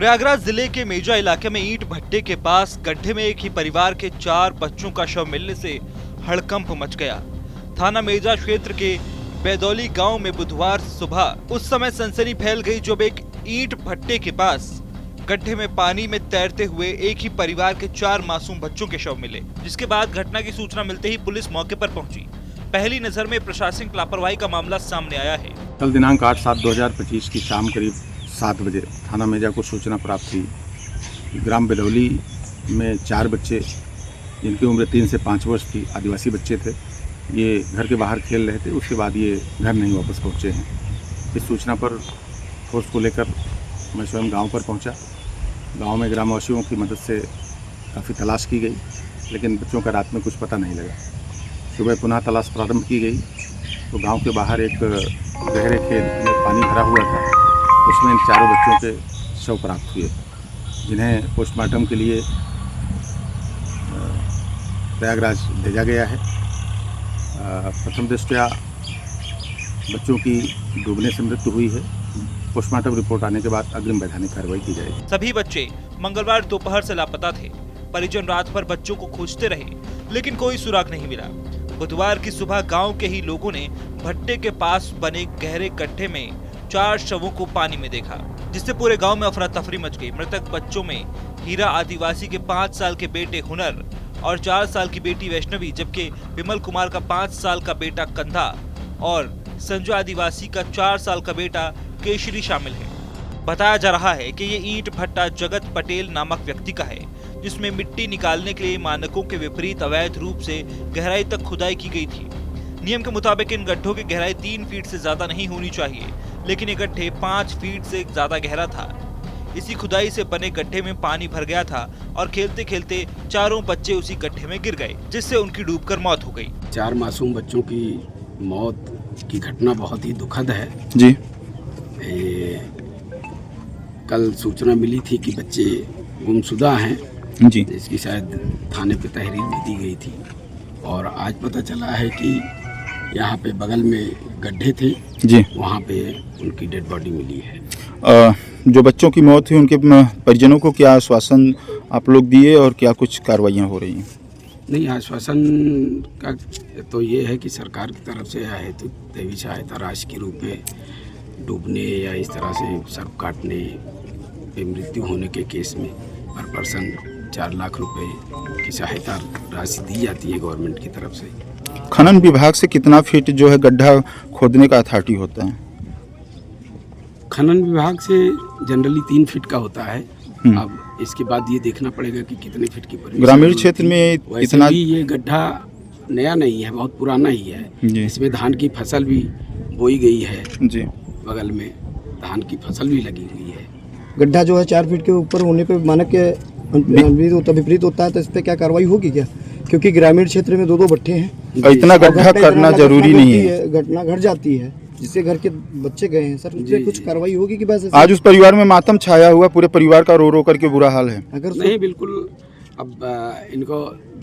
प्रयागराज जिले के मेजा इलाके में ईंट भट्टे के पास गड्ढे में एक ही परिवार के 4 बच्चों का शव मिलने से हड़कंप मच गया। थाना मेजा क्षेत्र के बैदौली गांव में बुधवार सुबह उस समय सनसनी फैल गई जब एक ईंट भट्टे के पास गड्ढे में पानी में तैरते हुए एक ही परिवार के 4 मासूम बच्चों के शव मिले, जिसके बाद घटना की सूचना मिलते ही पुलिस मौके पर पहुंची। पहली नजर में प्रशासनिक लापरवाही का मामला सामने आया है। कल दिनांक 8/7/2025 की शाम करीब 7 बजे थाना मेजा को सूचना प्राप्त हुई। ग्राम बेदौली में 4 बच्चे जिनकी उम्र 3 से 5 वर्ष थी, आदिवासी बच्चे थे। ये घर के बाहर खेल रहे थे, उसके बाद ये घर नहीं वापस पहुँचे हैं। इस सूचना पर फोर्स को लेकर मैं स्वयं गांव पर पहुंचा। गांव में ग्रामवासियों की मदद से काफ़ी तलाश की गई, लेकिन बच्चों का रात में कुछ पता नहीं लगा। सुबह पुनः तलाश प्रारंभ की गई तो गांव के बाहर एक गहरे खेत में पानी भरा हुआ था, उसमें इन 4 बच्चों के शव प्राप्त हुए, जिन्हें पोस्टमार्टम के लिए प्रयागराज भेजा गया है। प्रथम दृष्टया बच्चों की डूबने से मृत्यु हुई है। पोस्टमार्टम रिपोर्ट आने के बाद अग्रिम वैधानिक कार्रवाई की जाएगी। सभी बच्चे मंगलवार दोपहर से लापता थे। परिजन रात भर बच्चों को खोजते रहे, लेकिन कोई सुराग नहीं मिला। बुधवार की सुबह गांव के ही लोगों ने भट्टे के पास बने गहरे गड्ढे में 4 शवों को पानी में देखा, जिससे पूरे गांव में अफरा तफरी मच गई। मृतक बच्चों में हीरा आदिवासी के 5 साल के बेटे हुनर और 4 साल की बेटी वैष्णवी, जबकि विमल कुमार का 5 साल का बेटा कंधा और संजय आदिवासी का 4 साल का बेटा केशरी शामिल है। बताया जा रहा है कि ये ईंट भट्टा जगत पटेल नामक व्यक्ति का है, जिसमें मिट्टी निकालने के लिए मानकों के विपरीत अवैध रूप से गहराई तक खुदाई की गई थी। नियम के मुताबिक इन गड्ढों की गहराई 3 फीट से ज्यादा नहीं होनी चाहिए, लेकिन ये गड्ढे 5 फीट से ज्यादा गहरा था। इसी खुदाई से बने गड्ढे में पानी भर गया था और खेलते खेलते 4 बच्चे उसी गड्ढे में गिर गए, जिससे उनकी डूबकर मौत हो गई। 4 मासूम बच्चों की मौत की घटना बहुत ही दुखद है जी। कल सूचना मिली थी कि बच्चे गुमशुदा हैं जी, इसकी शायद थाने पे तहरीर भी दी गई थी, और आज पता चला है कि यहाँ पे बगल में गड्ढे थे जी, वहाँ पे उनकी डेड बॉडी मिली है। जो बच्चों की मौत हुई उनके परिजनों को क्या आश्वासन आप लोग दिए और क्या कुछ कार्रवाइयाँ हो रही हैं? नहीं, आश्वासन का तो ये है कि सरकार की तरफ से दैवी सहायता राशि के रूप में डूबने या इस तरह से सर्प काटने पे मृत्यु होने के केस में पर पर्सन 4 लाख रुपए की सहायता राशि दी जाती है गवर्नमेंट की तरफ से। खनन विभाग से कितना फीट जो है गड्ढा खोदने का अथॉरिटी होता है? खनन विभाग से जनरली 3 फीट का होता है। अब इसके बाद ये देखना पड़ेगा कि कितने फीट की परमिशन। ग्रामीण क्षेत्र में इतना भी ये गड्ढा नया नहीं है, बहुत पुराना ही है। इसमें धान की फसल भी बोई गई है जी, बगल में धान की फसल भी लगी हुई है। गड्ढा जो है 4 फीट के ऊपर होने पे मानक के विपरीत होता है, तो इस पे क्या कार्रवाई होगी क्या? क्योंकि ग्रामीण क्षेत्र में 2-2 भट्टे हैं, इतना गड्ढा करना जरूरी नहीं है। घटना घट जाती है जिससे घर के बच्चे गए हैं सर, उससे कुछ कार्रवाई होगी कि बस आज उस परिवार में मातम छाया हुआ, पूरे परिवार का रो रो करके बुरा हाल है। अगर नहीं, बिल्कुल। अब इनको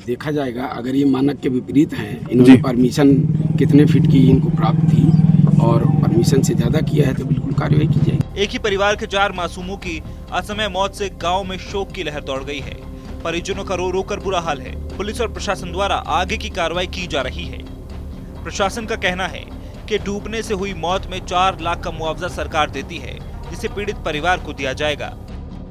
देखा जाएगा, अगर ये मानक के विपरीत हैं, इन्होंने परमिशन कितने फीट की इनको प्राप्त थी और परमिशन से ज्यादा किया है तो बिल्कुल कार्रवाई की जाएगी। एक ही परिवार के 4 मासूमों की असमय मौत से गांव में शोक की लहर दौड़ गई है। परिजनों का रो रो कर बुरा हाल है। पुलिस और प्रशासन द्वारा आगे की कार्रवाई की जा रही है। प्रशासन का कहना है कि डूबने से हुई मौत में 4 लाख का मुआवजा सरकार देती है, जिसे पीड़ित परिवार को दिया जाएगा।